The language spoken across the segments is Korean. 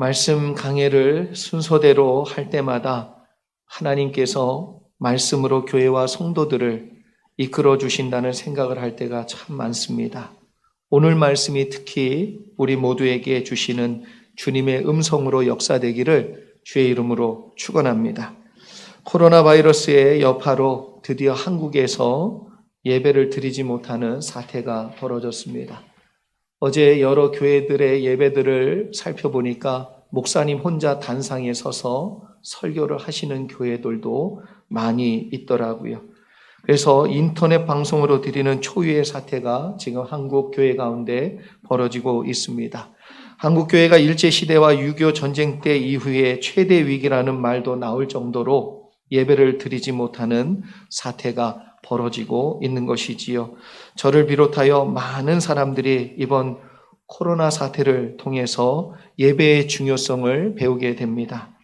말씀 강해를 순서대로 할 때마다 하나님께서 말씀으로 교회와 성도들을 이끌어 주신다는 생각을 할 때가 참 많습니다. 오늘 말씀이 특히 우리 모두에게 주시는 주님의 음성으로 역사되기를 주의 이름으로 축원합니다. 코로나 바이러스의 여파로 드디어 한국에서 예배를 드리지 못하는 사태가 벌어졌습니다. 어제 여러 교회들의 예배들을 살펴보니까 목사님 혼자 단상에 서서 설교를 하시는 교회들도 많이 있더라고요. 그래서 인터넷 방송으로 드리는 초유의 사태가 지금 한국 교회 가운데 벌어지고 있습니다. 한국 교회가 일제시대와 6.25 전쟁 때 이후에 최대 위기라는 말도 나올 정도로 예배를 드리지 못하는 사태가 벌어지고 있는 것이지요. 저를 비롯하여 많은 사람들이 이번 코로나 사태를 통해서 예배의 중요성을 배우게 됩니다.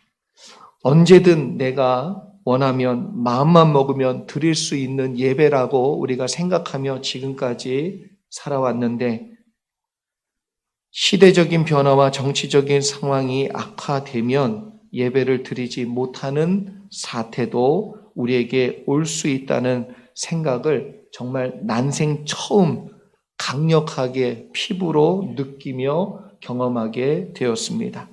언제든 내가 원하면 마음만 먹으면 드릴 수 있는 예배라고 우리가 생각하며 지금까지 살아왔는데 시대적인 변화와 정치적인 상황이 악화되면 예배를 드리지 못하는 사태도 우리에게 올 수 있다는 생각을 정말 난생 처음 강력하게 피부로 느끼며 경험하게 되었습니다.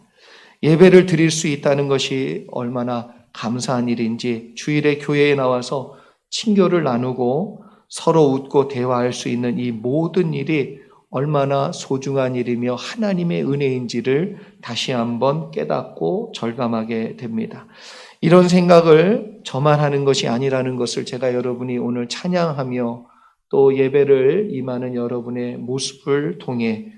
예배를 드릴 수 있다는 것이 얼마나 감사한 일인지 주일에 교회에 나와서 친교를 나누고 서로 웃고 대화할 수 있는 이 모든 일이 얼마나 소중한 일이며 하나님의 은혜인지를 다시 한번 깨닫고 절감하게 됩니다. 이런 생각을 저만 하는 것이 아니라는 것을 제가 여러분이 오늘 찬양하며 또 예배를 임하는 여러분의 모습을 통해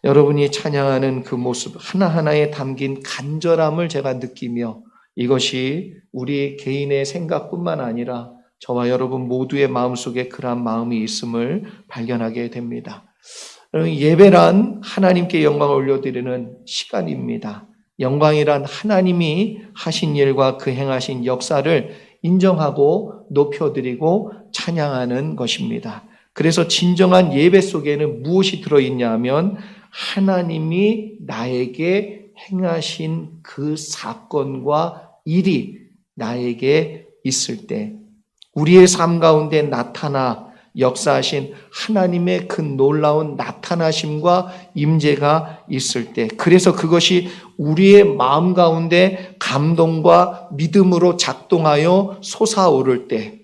여러분이 찬양하는 그 모습 하나하나에 담긴 간절함을 제가 느끼며 이것이 우리 개인의 생각뿐만 아니라 저와 여러분 모두의 마음속에 그러한 마음이 있음을 발견하게 됩니다. 예배란 하나님께 영광을 올려드리는 시간입니다. 영광이란 하나님이 하신 일과 그 행하신 역사를 인정하고 높여드리고 찬양하는 것입니다. 그래서 진정한 예배 속에는 무엇이 들어있냐 하면 하나님이 나에게 행하신 그 사건과 일이 나에게 있을 때 우리의 삶 가운데 나타나 역사하신 하나님의 그 놀라운 나타나심과 임재가 있을 때 그래서 그것이 우리의 마음 가운데 감동과 믿음으로 작동하여 솟아오를 때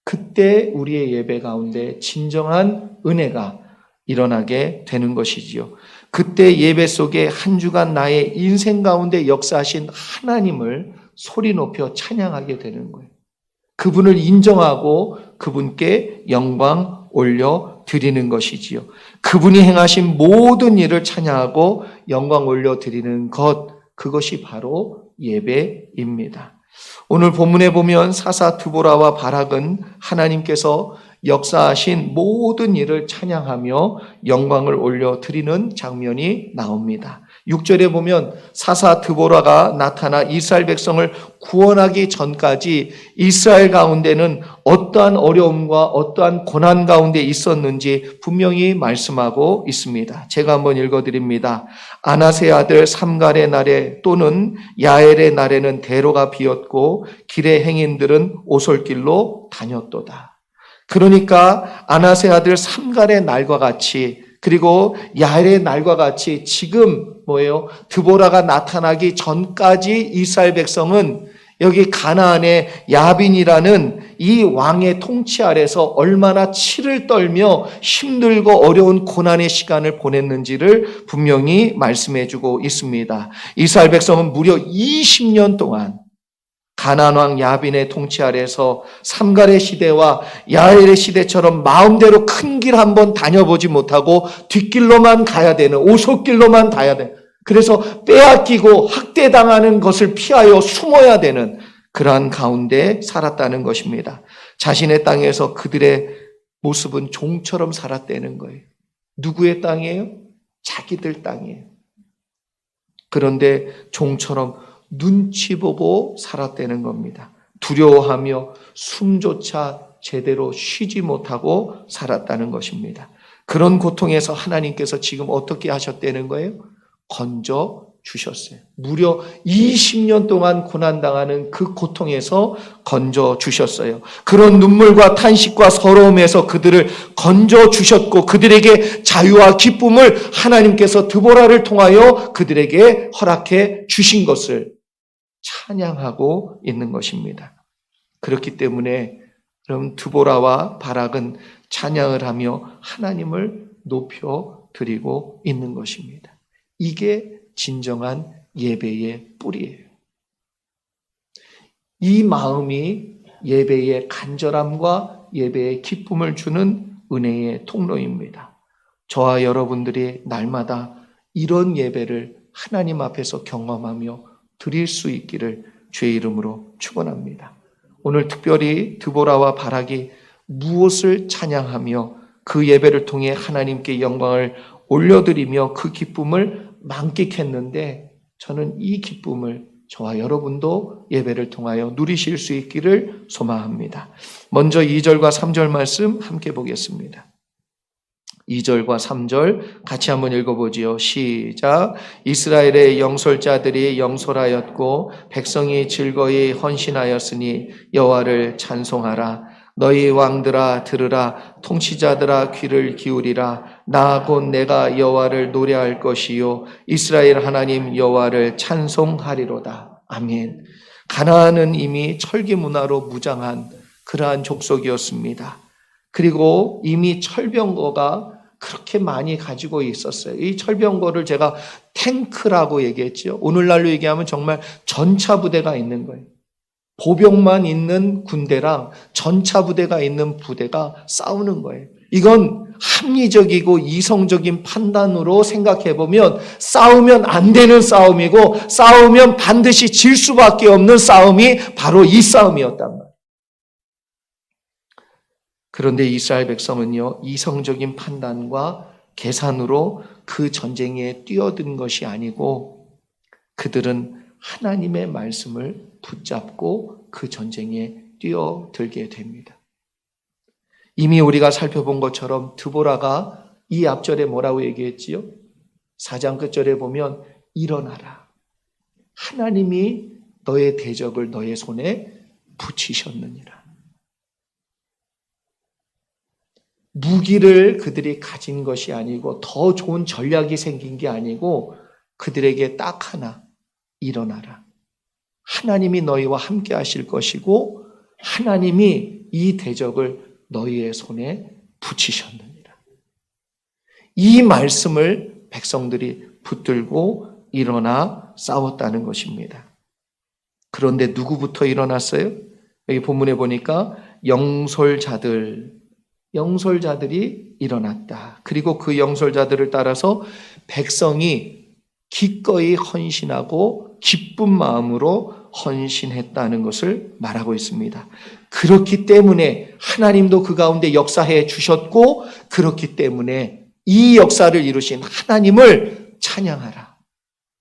그때 우리의 예배 가운데 진정한 은혜가 일어나게 되는 것이지요. 그때 예배 속에 한 주간 나의 인생 가운데 역사하신 하나님을 소리 높여 찬양하게 되는 거예요. 그분을 인정하고 그분께 영광 올려 드리는 것이지요. 그분이 행하신 모든 일을 찬양하고 영광 올려 드리는 것, 그것이 바로 예배입니다. 오늘 본문에 보면 사사 드보라와 바락은 하나님께서 역사하신 모든 일을 찬양하며 영광을 올려 드리는 장면이 나옵니다. 6절에 보면 사사 드보라가 나타나 이스라엘 백성을 구원하기 전까지 이스라엘 가운데는 어떠한 어려움과 어떠한 고난 가운데 있었는지 분명히 말씀하고 있습니다. 제가 한번 읽어드립니다. 아나세 아들 삼갈의 날에 또는 야엘의 날에는 대로가 비었고 길의 행인들은 오솔길로 다녔도다. 그러니까 아나세 아들 삼갈의 날과 같이 그리고 야엘의 날과 같이 지금 뭐예요? 드보라가 나타나기 전까지 이스라엘 백성은 여기 가나안의 야빈이라는 이 왕의 통치 아래서 얼마나 치를 떨며 힘들고 어려운 고난의 시간을 보냈는지를 분명히 말씀해 주고 있습니다. 이스라엘 백성은 무려 20년 동안 가나안 왕 야빈의 통치 아래서 삼갈의 시대와 야엘의 시대처럼 마음대로 큰 길 한번 다녀보지 못하고 뒷길로만 가야 되는 오솔길로만 가야 되는 그래서 빼앗기고 학대당하는 것을 피하여 숨어야 되는 그러한 가운데 살았다는 것입니다. 자신의 땅에서 그들의 모습은 종처럼 살았다는 거예요. 누구의 땅이에요? 자기들 땅이에요. 그런데 종처럼 눈치 보고 살았다는 겁니다. 두려워하며 숨조차 제대로 쉬지 못하고 살았다는 것입니다. 그런 고통에서 하나님께서 지금 어떻게 하셨다는 거예요? 건져 주셨어요. 무려 20년 동안 고난당하는 그 고통에서 건져 주셨어요. 그런 눈물과 탄식과 서러움에서 그들을 건져 주셨고 그들에게 자유와 기쁨을 하나님께서 드보라를 통하여 그들에게 허락해 주신 것을 찬양하고 있는 것입니다. 그렇기 때문에 그럼 드보라와 바락은 찬양을 하며 하나님을 높여 드리고 있는 것입니다. 이게 진정한 예배의 뿌리예요. 이 마음이 예배의 간절함과 예배의 기쁨을 주는 은혜의 통로입니다. 저와 여러분들이 날마다 이런 예배를 하나님 앞에서 경험하며 드릴 수 있기를 주의 이름으로 축원합니다. 오늘 특별히 드보라와 바락이 무엇을 찬양하며 그 예배를 통해 하나님께 영광을 올려드리며 그 기쁨을 만끽했는데 저는 이 기쁨을 저와 여러분도 예배를 통하여 누리실 수 있기를 소망합니다. 먼저 2절과 3절 말씀 함께 보겠습니다. 2절과 3절 같이 한번 읽어보지요. 시작. 이스라엘의 영솔자들이 영솔하였고 백성이 즐거이 헌신하였으니 여호와를 찬송하라. 너희 왕들아 들으라. 통치자들아 귀를 기울이라. 나 곧 내가 여호와를 노래할 것이요 이스라엘 하나님 여호와를 찬송하리로다. 아멘. 가나안은 이미 철기 문화로 무장한 그러한 족속이었습니다. 그리고 이미 철병거가 그렇게 많이 가지고 있었어요. 이 철병거를 제가 탱크라고 얘기했죠. 오늘날로 얘기하면 정말 전차 부대가 있는 거예요. 보병만 있는 군대랑 전차 부대가 있는 부대가 싸우는 거예요. 이건 합리적이고 이성적인 판단으로 생각해 보면 싸우면 안 되는 싸움이고 싸우면 반드시 질 수밖에 없는 싸움이 바로 이 싸움이었단 말이에요. 그런데 이스라엘 백성은요, 이성적인 판단과 계산으로 그 전쟁에 뛰어든 것이 아니고 그들은 하나님의 말씀을 붙잡고 그 전쟁에 뛰어들게 됩니다. 이미 우리가 살펴본 것처럼 드보라가 이 앞절에 뭐라고 얘기했지요? 4장 끝절에 보면 일어나라. 하나님이 너의 대적을 너의 손에 붙이셨느니라. 무기를 그들이 가진 것이 아니고 더 좋은 전략이 생긴 게 아니고 그들에게 딱 하나, 일어나라. 하나님이 너희와 함께 하실 것이고 하나님이 이 대적을 너희의 손에 붙이셨느니라. 이 말씀을 백성들이 붙들고 일어나 싸웠다는 것입니다. 그런데 누구부터 일어났어요? 여기 본문에 보니까 영솔자들이 일어났다. 그리고 그 영솔자들을 따라서 백성이 기꺼이 헌신하고 기쁜 마음으로 헌신했다는 것을 말하고 있습니다. 그렇기 때문에 하나님도 그 가운데 역사해 주셨고 그렇기 때문에 이 역사를 이루신 하나님을 찬양하라.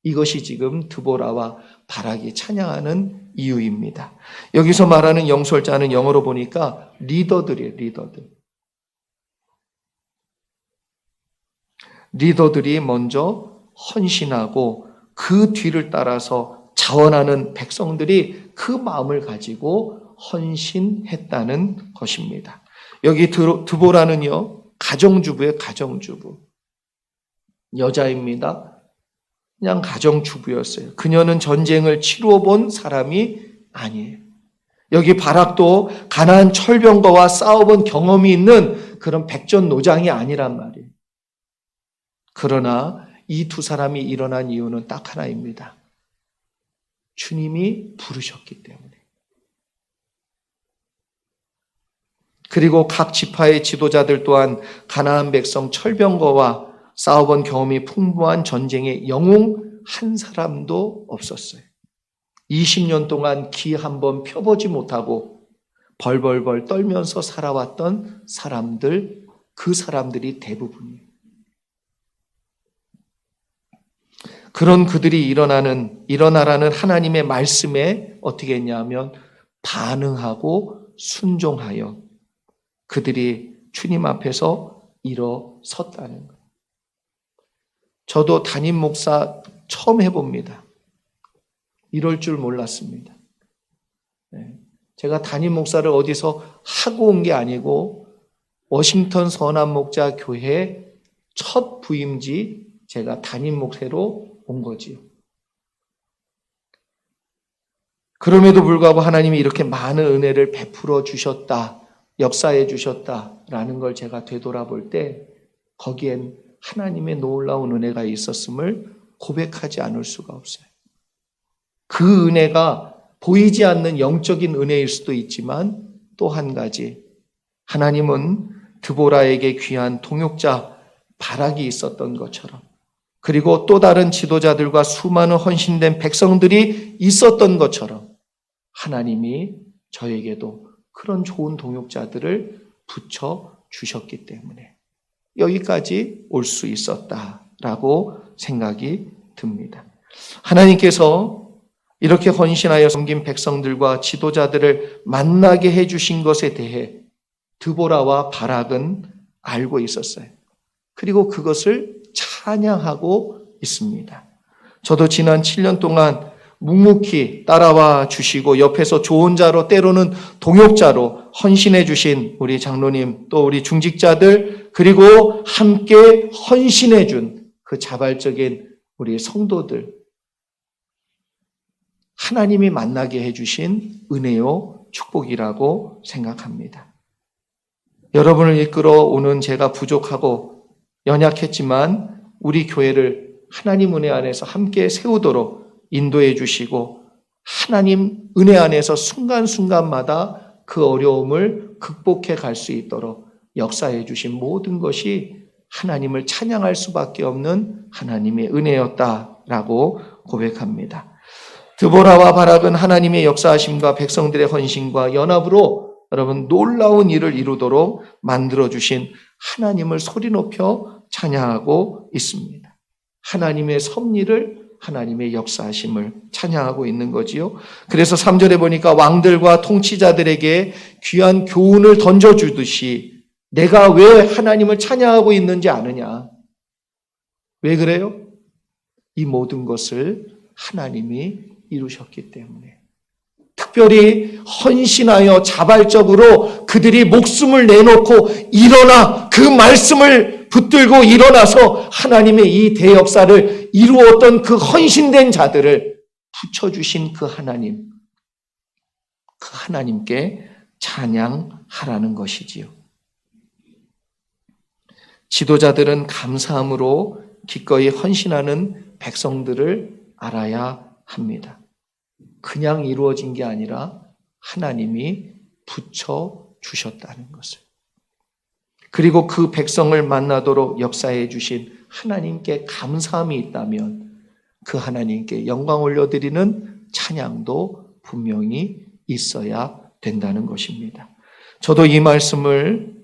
이것이 지금 드보라와 바락이 찬양하는 이유입니다. 여기서 말하는 영솔자는 영어로 보니까 리더들이에요. 리더들이 먼저 헌신하고 그 뒤를 따라서 자원하는 백성들이 그 마음을 가지고 헌신했다는 것입니다. 여기 드보라는요, 가정주부의 가정주부. 여자입니다. 그냥 가정주부였어요. 그녀는 전쟁을 치루어 본 사람이 아니에요. 여기 바락도 가나안 철병거와 싸워본 경험이 있는 그런 백전노장이 아니란 말이에요. 그러나 이 두 사람이 일어난 이유는 딱 하나입니다. 주님이 부르셨기 때문에. 그리고 각 지파의 지도자들 또한 가나안 백성 철병거와 싸워본 경험이 풍부한 전쟁에 영웅 한 사람도 없었어요. 20년 동안 기 한 번 펴보지 못하고 벌벌벌 떨면서 살아왔던 사람들, 그 사람들이 대부분이에요. 그런 그들이 일어나라는 하나님의 말씀에 어떻게 했냐면 반응하고 순종하여 그들이 주님 앞에서 일어섰다는 거예요. 저도 담임 목사 처음 해봅니다. 이럴 줄 몰랐습니다. 제가 담임 목사를 어디서 하고 온 게 아니고 워싱턴 선한 목자 교회 첫 부임지 제가 담임 목사로 온 거지요. 그럼에도 불구하고 하나님이 이렇게 많은 은혜를 베풀어 주셨다, 역사해 주셨다라는 걸 제가 되돌아볼 때 거기엔 하나님의 놀라운 은혜가 있었음을 고백하지 않을 수가 없어요. 그 은혜가 보이지 않는 영적인 은혜일 수도 있지만 또 한 가지, 하나님은 드보라에게 귀한 동역자 바락이 있었던 것처럼, 그리고 또 다른 지도자들과 수많은 헌신된 백성들이 있었던 것처럼 하나님이 저에게도 그런 좋은 동역자들을 붙여 주셨기 때문에 여기까지 올 수 있었다라고 생각이 듭니다. 하나님께서 이렇게 헌신하여 섬긴 백성들과 지도자들을 만나게 해주신 것에 대해 드보라와 바락은 알고 있었어요. 그리고 그것을 찬양하고 있습니다. 저도 지난 7년 동안 묵묵히 따라와 주시고 옆에서 조언자로 때로는 동역자로 헌신해 주신 우리 장로님, 또 우리 중직자들, 그리고 함께 헌신해 준 그 자발적인 우리 성도들, 하나님이 만나게 해주신 은혜요 축복이라고 생각합니다. 여러분을 이끌어 오는 제가 부족하고 연약했지만 우리 교회를 하나님 은혜 안에서 함께 세우도록 인도해 주시고 하나님 은혜 안에서 순간순간마다 그 어려움을 극복해 갈 수 있도록 역사해 주신 모든 것이 하나님을 찬양할 수밖에 없는 하나님의 은혜였다라고 고백합니다. 드보라와 바락은 하나님의 역사하심과 백성들의 헌신과 연합으로 여러분 놀라운 일을 이루도록 만들어주신 하나님을 소리 높여 찬양하고 있습니다. 하나님의 섭리를, 하나님의 역사하심을 찬양하고 있는 거지요. 그래서 3절에 보니까 왕들과 통치자들에게 귀한 교훈을 던져주듯이 내가 왜 하나님을 찬양하고 있는지 아느냐? 왜 그래요? 이 모든 것을 하나님이 이루셨기 때문에. 특별히 헌신하여 자발적으로 그들이 목숨을 내놓고 일어나 그 말씀을 붙들고 일어나서 하나님의 이 대역사를 이루었던 그 헌신된 자들을 붙여주신 그 하나님, 그 하나님께 찬양하라는 것이지요. 지도자들은 감사함으로 기꺼이 헌신하는 백성들을 알아야 합니다. 그냥 이루어진 게 아니라 하나님이 붙여주셨다는 것을. 그리고 그 백성을 만나도록 역사해 주신 하나님께 감사함이 있다면 그 하나님께 영광 올려드리는 찬양도 분명히 있어야 된다는 것입니다. 저도 이 말씀을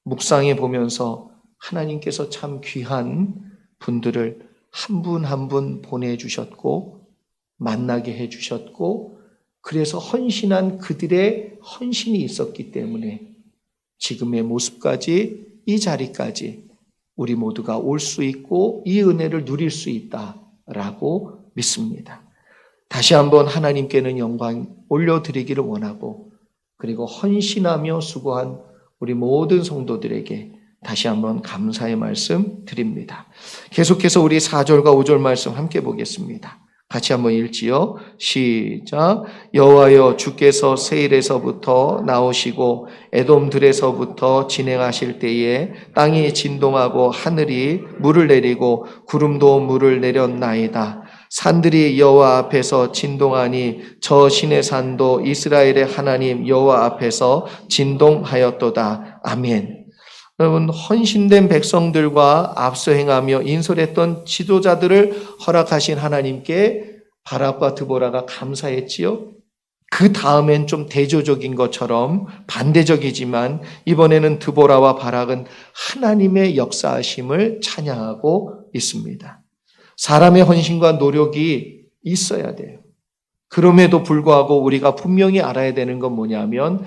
묵상해 보면서 하나님께서 참 귀한 분들을 한 분 한 분 보내주셨고 만나게 해주셨고 그래서 헌신한 그들의 헌신이 있었기 때문에 지금의 모습까지 이 자리까지 우리 모두가 올 수 있고 이 은혜를 누릴 수 있다라고 믿습니다. 다시 한번 하나님께는 영광 올려드리기를 원하고 그리고 헌신하며 수고한 우리 모든 성도들에게 다시 한번 감사의 말씀 드립니다. 계속해서 우리 4절과 5절 말씀 함께 보겠습니다. 같이 한번 읽지요. 시작. 여호와여 주께서 세일에서부터 나오시고 에돔들에서부터 진행하실 때에 땅이 진동하고 하늘이 물을 내리고 구름도 물을 내렸나이다. 산들이 여호와 앞에서 진동하니 저 신의 산도 이스라엘의 하나님 여호와 앞에서 진동하였도다. 아멘. 여러분, 헌신된 백성들과 앞서 행하며 인솔했던 지도자들을 허락하신 하나님께 바락과 드보라가 감사했지요. 그 다음엔 좀 대조적인 것처럼 반대적이지만 이번에는 드보라와 바락은 하나님의 역사하심을 찬양하고 있습니다. 사람의 헌신과 노력이 있어야 돼요. 그럼에도 불구하고 우리가 분명히 알아야 되는 건 뭐냐면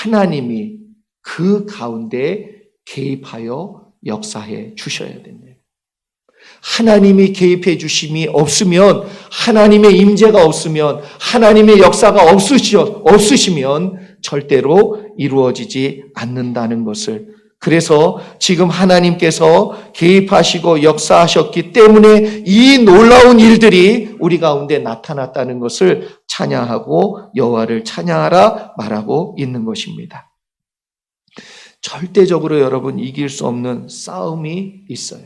하나님이 그 가운데 개입하여 역사해 주셔야 됩니다. 하나님이 개입해 주심이 없으면, 하나님의 임재가 없으면, 하나님의 역사가 없으시면 절대로 이루어지지 않는다는 것을, 그래서 지금 하나님께서 개입하시고 역사하셨기 때문에 이 놀라운 일들이 우리 가운데 나타났다는 것을 찬양하고 여호와를 찬양하라 말하고 있는 것입니다. 절대적으로 여러분 이길 수 없는 싸움이 있어요.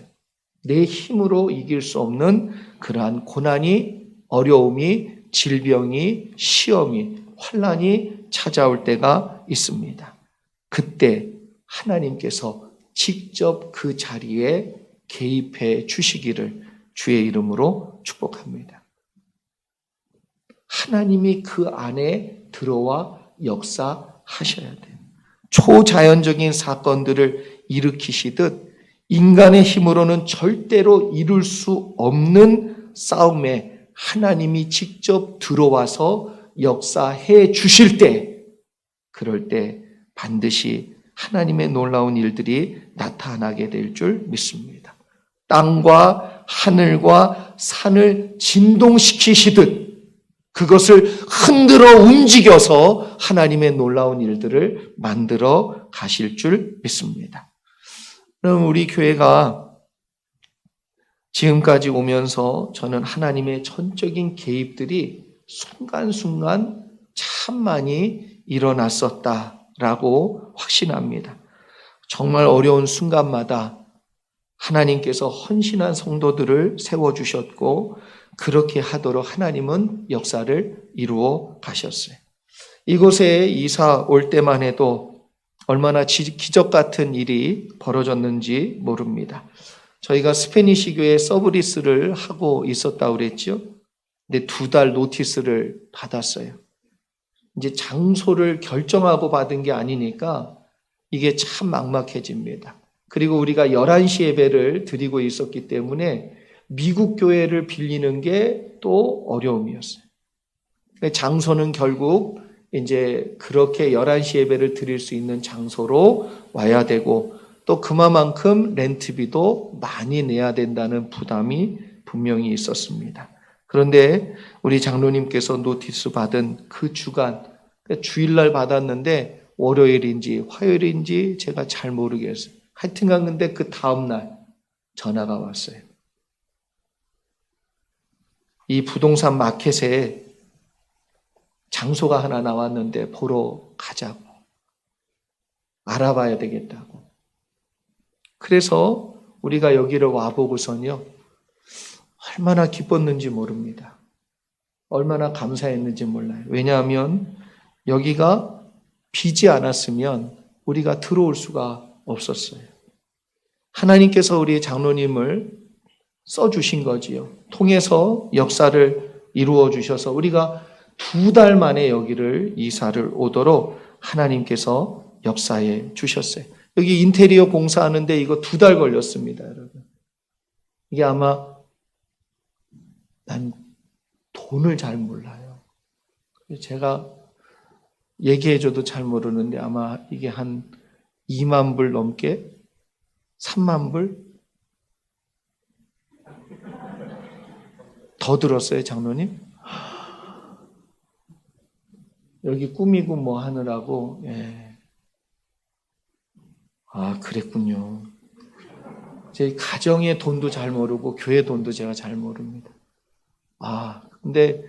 내 힘으로 이길 수 없는 그러한 고난이, 어려움이, 질병이, 시험이, 환난이 찾아올 때가 있습니다. 그때 하나님께서 직접 그 자리에 개입해 주시기를 주의 이름으로 축복합니다. 하나님이 그 안에 들어와 역사하셔야 돼요. 초자연적인 사건들을 일으키시듯 인간의 힘으로는 절대로 이룰 수 없는 싸움에 하나님이 직접 들어와서 역사해 주실 때, 그럴 때 반드시 하나님의 놀라운 일들이 나타나게 될 줄 믿습니다. 땅과 하늘과 산을 진동시키시듯 그것을 흔들어 움직여서 하나님의 놀라운 일들을 만들어 가실 줄 믿습니다. 그럼 우리 교회가 지금까지 오면서 저는 하나님의 전적인 개입들이 순간순간 참 많이 일어났었다라고 확신합니다. 정말 어려운 순간마다 하나님께서 헌신한 성도들을 세워주셨고 그렇게 하도록 하나님은 역사를 이루어 가셨어요. 이곳에 이사 올 때만 해도 얼마나 기적 같은 일이 벌어졌는지 모릅니다. 저희가 스페니시 교회 서브리스를 하고 있었다고 그랬죠. 근데 2달 노티스를 받았어요. 이제 장소를 결정하고 받은 게 아니니까 이게 참 막막해집니다. 그리고 우리가 11시 예배를 드리고 있었기 때문에 미국 교회를 빌리는 게 또 어려움이었어요. 장소는 결국 이제 그렇게 11시 예배를 드릴 수 있는 장소로 와야 되고 또 그만큼 렌트비도 많이 내야 된다는 부담이 분명히 있었습니다. 그런데 우리 장로님께서 노티스 받은 그 주간, 주일날 받았는데 월요일인지 화요일인지 제가 잘 모르겠어요. 하여튼간 근데 그 다음날 전화가 왔어요. 이 부동산 마켓에 장소가 하나 나왔는데 보러 가자고. 알아봐야 되겠다고. 그래서 우리가 여기를 와보고선요. 얼마나 기뻤는지 모릅니다. 얼마나 감사했는지 몰라요. 왜냐하면 여기가 비지 않았으면 우리가 들어올 수가 없었어요. 하나님께서 우리 장로님을 써주신 거지요. 통해서 역사를 이루어 주셔서 우리가 2달 만에 여기를 이사를 오도록 하나님께서 역사해 주셨어요. 여기 인테리어 공사하는데 이거 2달 걸렸습니다, 여러분. 이게 아마 난 돈을 잘 몰라요. 제가 얘기해줘도 잘 모르는데 아마 이게 한 2만 불 넘게 3만 불 더 들었어요, 장로님? 여기 꾸미고 뭐 하느라고. 예. 아, 그랬군요. 제 가정의 돈도 잘 모르고 교회 돈도 제가 잘 모릅니다. 아, 근데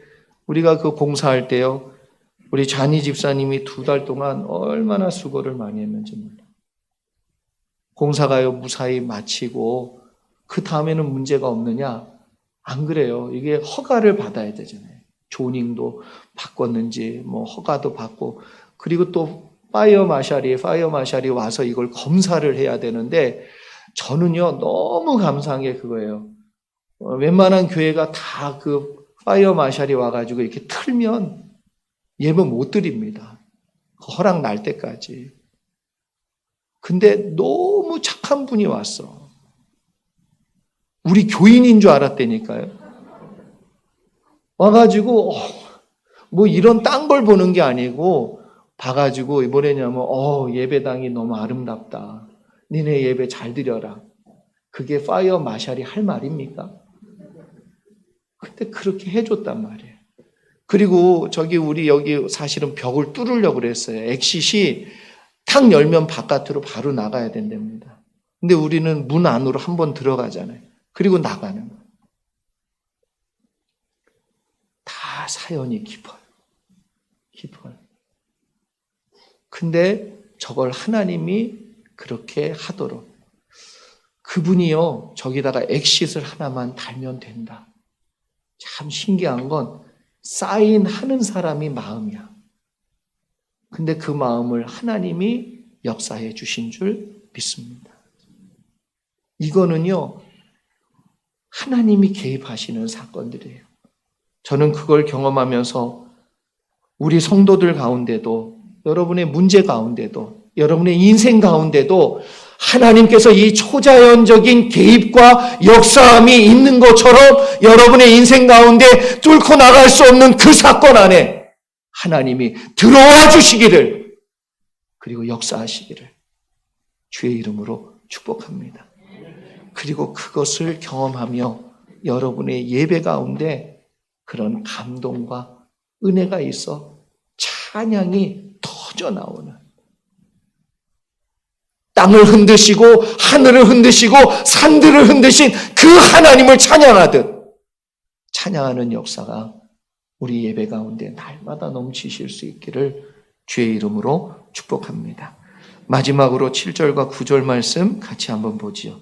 우리가 그 공사할 때요, 우리 잔이 집사님이 2달 동안 얼마나 수고를 많이 했는지 몰라요. 공사가요 무사히 마치고 그 다음에는 문제가 없느냐? 안 그래요. 이게 허가를 받아야 되잖아요. 조닝도 바꿨는지 뭐 허가도 받고 그리고 또 파이어 마샬이 와서 이걸 검사를 해야 되는데 저는요 너무 감사한 게 그거예요. 웬만한 교회가 다 그 파이어 마샬이 와가지고 이렇게 틀면 예배 못 드립니다. 허락 날 때까지. 근데 너무 착한 분이 왔어. 우리 교인인 줄 알았다니까요. 와가지고 뭐 이런 딴 걸 보는 게 아니고 봐가지고 뭐랬냐면 예배당이 너무 아름답다. 니네 예배 잘 드려라. 그게 파이어 마샬이 할 말입니까? 근데 그렇게 해줬단 말이에요. 그리고 우리 여기 사실은 벽을 뚫으려고 그랬어요. 엑싯이 탁 열면 바깥으로 바로 나가야 된답니다. 근데 우리는 문 안으로 한번 들어가잖아요. 그리고 나가는 거예요. 다 사연이 깊어요. 깊어요. 근데 저걸 하나님이 그렇게 하도록 그분이요, 저기다가 엑싯을 하나만 달면 된다. 참 신기한 건 사인하는 사람이 마음이야. 근데 그 마음을 하나님이 역사해 주신 줄 믿습니다. 이거는요, 하나님이 개입하시는 사건들이에요. 저는 그걸 경험하면서 우리 성도들 가운데도, 여러분의 문제 가운데도, 여러분의 인생 가운데도 하나님께서 이 초자연적인 개입과 역사함이 있는 것처럼 여러분의 인생 가운데 뚫고 나갈 수 없는 그 사건 안에 하나님이 들어와 주시기를, 그리고 역사하시기를 주의 이름으로 축복합니다. 그리고 그것을 경험하며 여러분의 예배 가운데 그런 감동과 은혜가 있어 찬양이 터져 나오는, 땅을 흔드시고 하늘을 흔드시고 산들을 흔드신 그 하나님을 찬양하듯 찬양하는 역사가 우리 예배 가운데 날마다 넘치실 수 있기를 주의 이름으로 축복합니다. 마지막으로 7절과 9절 말씀 같이 한번 보지요.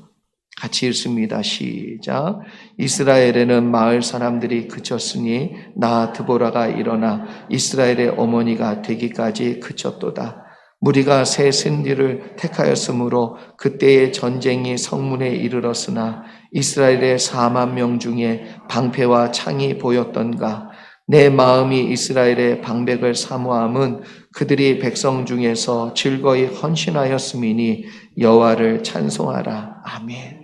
같이 읽습니다. 시작. 이스라엘에는 마을 사람들이 그쳤으니 나 드보라가 일어나 이스라엘의 어머니가 되기까지 그쳤도다. 무리가 새 sin디를 택하였으므로 그때의 전쟁이 성문에 이르렀으나 이스라엘의 4만 명 중에 방패와 창이 보였던가. 내 마음이 이스라엘의 방백을 사모함은 그들이 백성 중에서 즐거이 헌신하였음이니 여호와를 찬송하라. 아멘.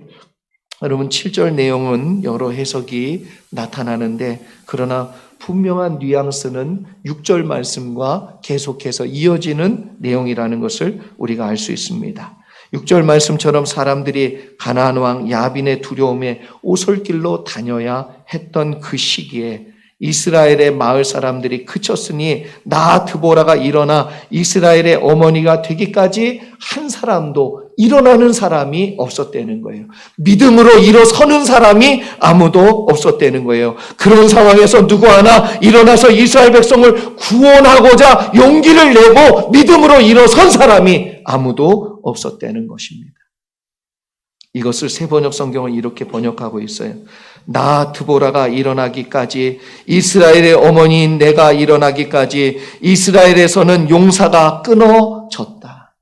여러분, 7절 내용은 여러 해석이 나타나는데, 그러나 분명한 뉘앙스는 6절 말씀과 계속해서 이어지는 내용이라는 것을 우리가 알 수 있습니다. 6절 말씀처럼 사람들이 가나안 왕 야빈의 두려움에 오솔길로 다녀야 했던 그 시기에 이스라엘의 마을 사람들이 그쳤으니 나 드보라가 일어나 이스라엘의 어머니가 되기까지 한 사람도 일어나는 사람이 없었다는 거예요. 믿음으로 일어서는 사람이 아무도 없었다는 거예요. 그런 상황에서 누구 하나 일어나서 이스라엘 백성을 구원하고자 용기를 내고 믿음으로 일어선 사람이 아무도 없었다는 것입니다. 이것을 새 번역 성경은 이렇게 번역하고 있어요. 나 드보라가 일어나기까지, 이스라엘의 어머니인 내가 일어나기까지 이스라엘에서는 용사가 끊어졌다.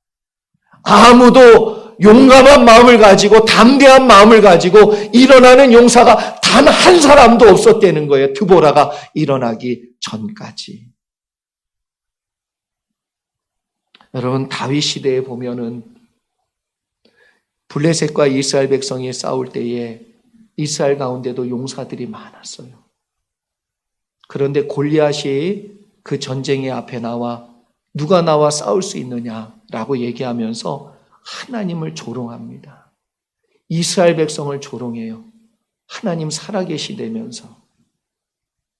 아무도 용감한 마음을 가지고 담대한 마음을 가지고 일어나는 용사가 단 한 사람도 없었다는 거예요. 드보라가 일어나기 전까지. 여러분, 다윗 시대에 보면은 블레셋과 이스라엘 백성이 싸울 때에 이스라엘 가운데도 용사들이 많았어요. 그런데 골리앗이 그 전쟁의 앞에 나와 누가 나와 싸울 수 있느냐라고 얘기하면서 하나님을 조롱합니다. 이스라엘 백성을 조롱해요. 하나님 살아계시다면서,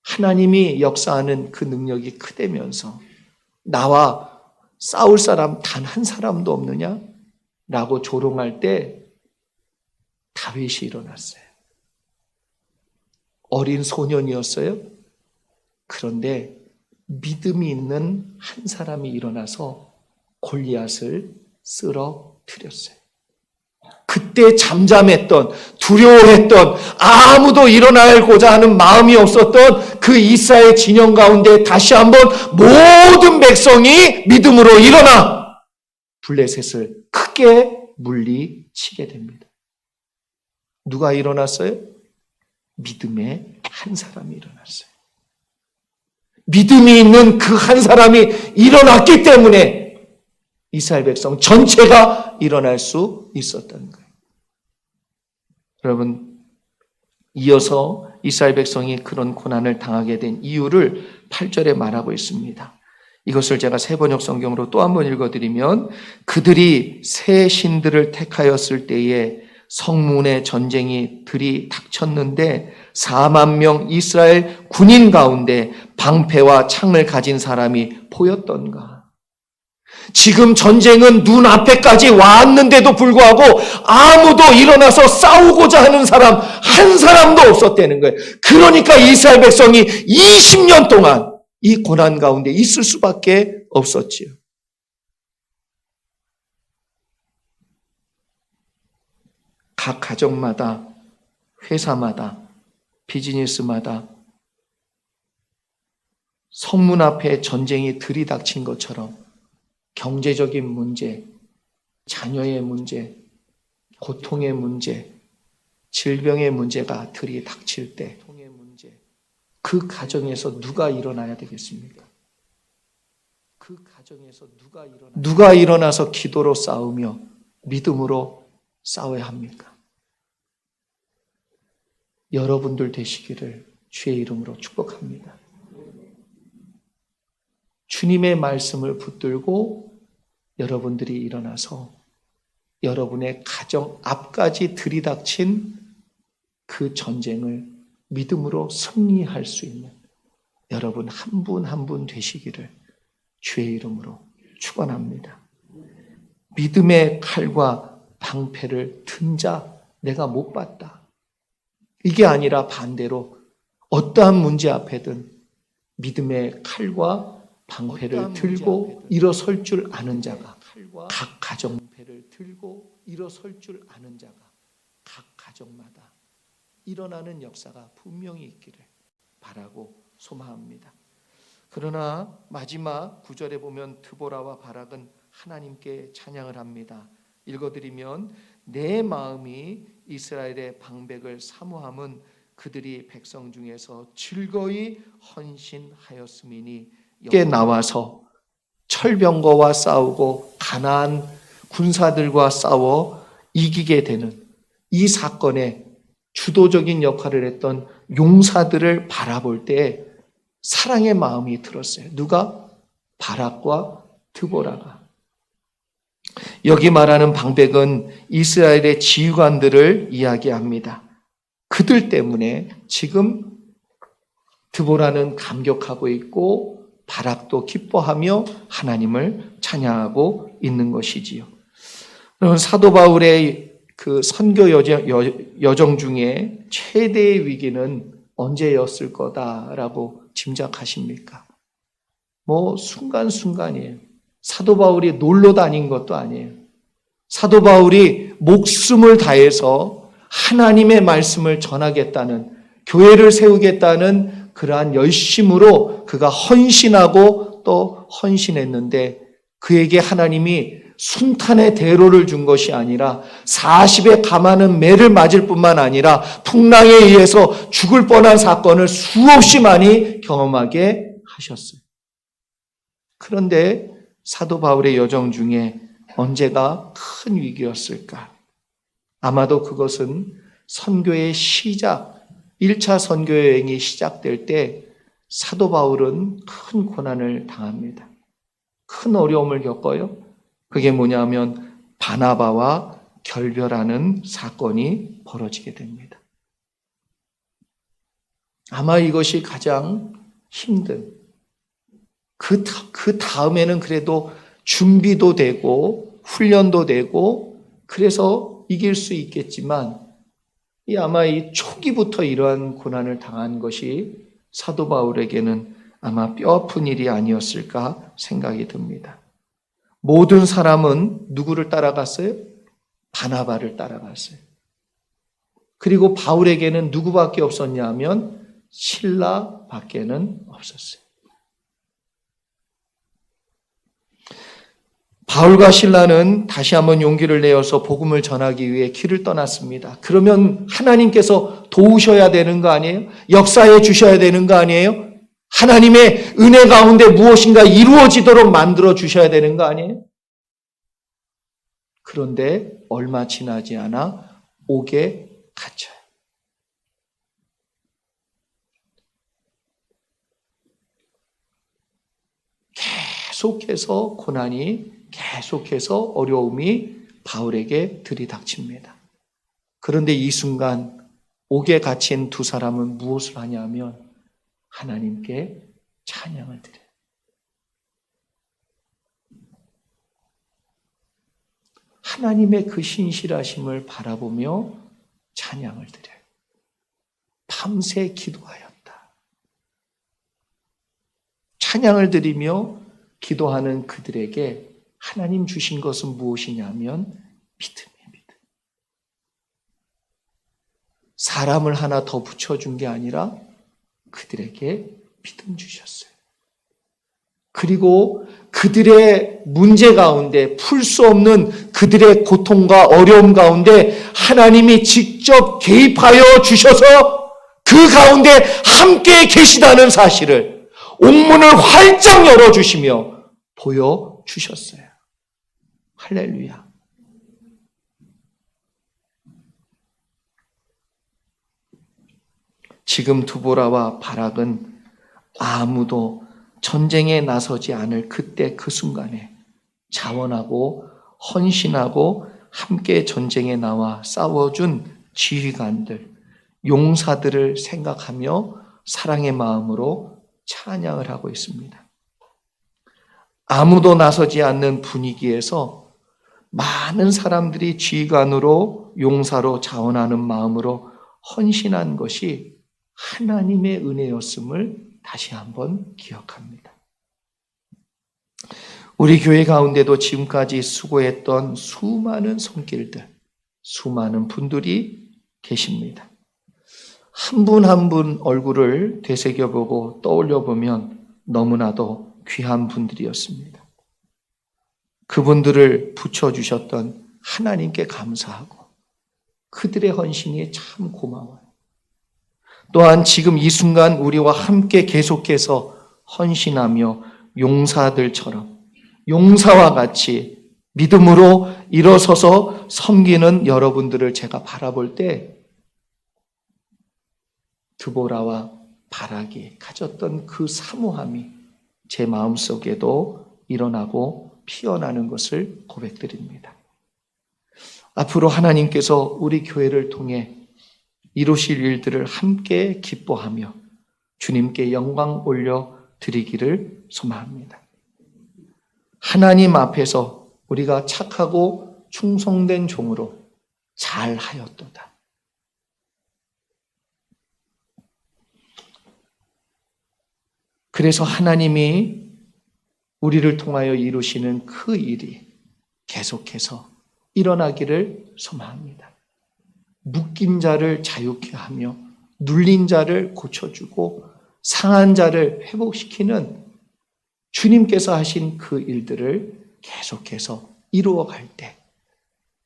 하나님이 역사하는 그 능력이 크다면서 나와 싸울 사람 단 한 사람도 없느냐? 라고 조롱할 때 다윗이 일어났어요. 어린 소년이었어요. 그런데 믿음이 있는 한 사람이 일어나서 골리앗을 쓰러뜨렸어요. 그때 잠잠했던, 두려워했던, 아무도 일어나고자 하는 마음이 없었던 그 이스라엘 진영 가운데 다시 한번 모든 백성이 믿음으로 일어나 블레셋을 크게 물리치게 됩니다. 누가 일어났어요? 믿음의 한 사람이 일어났어요. 믿음이 있는 그 한 사람이 일어났기 때문에 이스라엘 백성 전체가 일어날 수 있었던 거예요. 여러분, 이어서 이스라엘 백성이 그런 고난을 당하게 된 이유를 8절에 말하고 있습니다. 이것을 제가 새 번역 성경으로 또 한 번 읽어드리면, 그들이 새 신들을 택하였을 때에 성문의 전쟁이 들이닥쳤는데 4만 명 이스라엘 군인 가운데 방패와 창을 가진 사람이 보였던가? 지금 전쟁은 눈앞에까지 왔는데도 불구하고 아무도 일어나서 싸우고자 하는 사람 한 사람도 없었다는 거예요. 그러니까 이스라엘 백성이 20년 동안 이 고난 가운데 있을 수밖에 없었지요. 각 가정마다, 회사마다, 비즈니스마다 성문 앞에 전쟁이 들이닥친 것처럼 경제적인 문제, 자녀의 문제, 고통의 문제, 질병의 문제가 들이닥칠 때 그 가정에서 누가 일어나야 되겠습니까? 그 가정에서 누가 일어나서 기도로 싸우며 믿음으로 싸워야 합니까? 여러분들 되시기를 주의 이름으로 축복합니다. 주님의 말씀을 붙들고 여러분들이 일어나서 여러분의 가정 앞까지 들이닥친 그 전쟁을 믿음으로 승리할 수 있는 여러분 한 분 한 분 되시기를 주의 이름으로 축원합니다. 믿음의 칼과 방패를 든 자 내가 못 봤다. 이게 아니라 반대로 어떠한 문제 앞에든 믿음의 칼과 방패를 들고 일어설 줄 아는 자가 각 가정패를 들고 일어설 줄 아는 자가 각 가정마다 일어나는 역사가 분명히 있기를 바라고 소망합니다. 그러나 마지막 9절에 보면 드보라와 바락은 하나님께 찬양을 합니다. 읽어드리면 내 마음이 이스라엘의 방백을 사모함은 그들이 백성 중에서 즐거이 헌신하였음이니 여기에 나와서 철병거와 싸우고 가나안 군사들과 싸워 이기게 되는 이 사건에 주도적인 역할을 했던 용사들을 바라볼 때 사랑의 마음이 들었어요. 누가? 바락과 드보라가. 여기 말하는 방백은 이스라엘의 지휘관들을 이야기합니다. 그들 때문에 지금 드보라는 감격하고 있고 바락도 기뻐하며 하나님을 찬양하고 있는 것이지요. 사도 바울의 그 선교 여정 중에 최대의 위기는 언제였을 거다라고 짐작하십니까? 순간순간이에요. 사도 바울이 놀러 다닌 것도 아니에요. 사도 바울이 목숨을 다해서 하나님의 말씀을 전하겠다는, 교회를 세우겠다는 그러한 열심으로 그가 헌신하고 또 헌신했는데 그에게 하나님이 순탄의 대로를 준 것이 아니라 40에 감하는 매를 맞을 뿐만 아니라 풍랑에 의해서 죽을 뻔한 사건을 수없이 많이 경험하게 하셨어요. 그런데 사도 바울의 여정 중에 언제가 큰 위기였을까? 아마도 그것은 선교의 시작, 1차 선교 여행이 시작될 때 사도 바울은 큰 고난을 당합니다. 큰 어려움을 겪어요. 그게 뭐냐면 바나바와 결별하는 사건이 벌어지게 됩니다. 아마 이것이 가장 힘든, 그 다음에는 그래도 준비도 되고 훈련도 되고 그래서 이길 수 있겠지만 아마 이 초기부터 이러한 고난을 당한 것이 사도 바울에게는 아마 뼈아픈 일이 아니었을까 생각이 듭니다. 모든 사람은 누구를 따라갔어요? 바나바를 따라갔어요. 그리고 바울에게는 누구밖에 없었냐 하면 실라밖에는 없었어요. 바울과 실라는 다시 한번 용기를 내어서 복음을 전하기 위해 길을 떠났습니다. 그러면 하나님께서 도우셔야 되는 거 아니에요? 역사해 주셔야 되는 거 아니에요? 하나님의 은혜 가운데 무엇인가 이루어지도록 만들어 주셔야 되는 거 아니에요? 그런데 얼마 지나지 않아 옥에 갇혀요. 계속해서 고난이, 계속해서 어려움이 바울에게 들이닥칩니다. 그런데 이 순간 옥에 갇힌 두 사람은 무엇을 하냐면 하나님께 찬양을 드려요. 하나님의 그 신실하심을 바라보며 찬양을 드려요. 밤새 기도하였다. 찬양을 드리며 기도하는 그들에게 하나님 주신 것은 무엇이냐면 믿음이에요. 믿음. 사람을 하나 더 붙여준 게 아니라 그들에게 믿음 주셨어요. 그리고 그들의 문제 가운데 풀 수 없는 그들의 고통과 어려움 가운데 하나님이 직접 개입하여 주셔서 그 가운데 함께 계시다는 사실을 옥문을 활짝 열어주시며 보여주셨어요. 할렐루야. 지금 두보라와 바락은 아무도 전쟁에 나서지 않을 그때 그 순간에 자원하고 헌신하고 함께 전쟁에 나와 싸워준 지휘관들, 용사들을 생각하며 사랑의 마음으로 찬양을 하고 있습니다. 아무도 나서지 않는 분위기에서 많은 사람들이 지휘관으로 용사로 자원하는 마음으로 헌신한 것이 하나님의 은혜였음을 다시 한번 기억합니다. 우리 교회 가운데도 지금까지 수고했던 수많은 손길들, 수많은 분들이 계십니다. 한 분 한 분 얼굴을 되새겨보고 떠올려보면 너무나도 귀한 분들이었습니다. 그분들을 붙여주셨던 하나님께 감사하고 그들의 헌신이 참 고마워요. 또한 지금 이 순간 우리와 함께 계속해서 헌신하며 용사들처럼 용사와 같이 믿음으로 일어서서 섬기는 여러분들을 제가 바라볼 때 드보라와 바락이 가졌던 그 사모함이 제 마음속에도 일어나고 피어나는 것을 고백드립니다. 앞으로 하나님께서 우리 교회를 통해 이루실 일들을 함께 기뻐하며 주님께 영광 올려 드리기를 소망합니다. 하나님 앞에서 우리가 착하고 충성된 종으로 잘하였도다. 그래서 하나님이 우리를 통하여 이루시는 그 일이 계속해서 일어나기를 소망합니다. 묶인 자를 자유케 하며 눌린 자를 고쳐주고 상한 자를 회복시키는 주님께서 하신 그 일들을 계속해서 이루어갈 때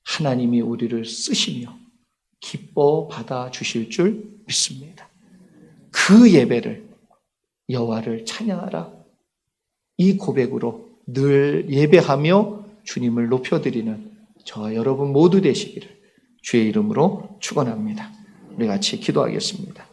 하나님이 우리를 쓰시며 기뻐 받아주실 줄 믿습니다. 그 예배를 여호와를 찬양하라. 이 고백으로 늘 예배하며 주님을 높여드리는 저와 여러분 모두 되시기를 주의 이름으로 축원합니다. 우리 같이 기도하겠습니다.